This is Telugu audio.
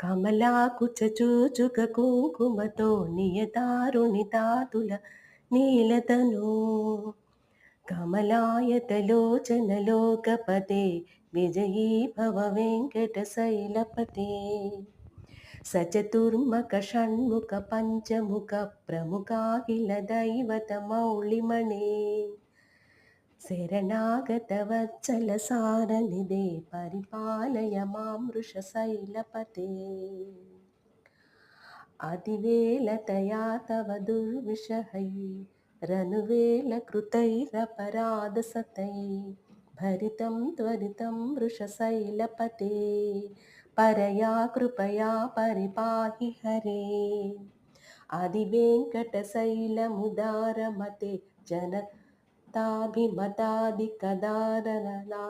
కమలాకుచూచుక కుంకుమతో నియతారుణి తాతుల నీలతనో కమలాయతలోచనలోకపతే విజయీ భవ వెంకటశైలపతే సచతుర్మక షణ్ముఖ పంచముఖ ప్రముఖాఖిల దైవత మౌళిమణే శరణాగత వత్సల సారనిదే పరిపాలయ మాం వృషశైలపతే అతివేలతయా తవ దుర్విషహై రనువేల కృతైరపరాధసతై భరితం త్వరితం వృషశైలపతే పరయా కృపయా పరిపాహి హరే ఆదివేంకటశైలముదారమతే జనతాభిమతాదికదారలా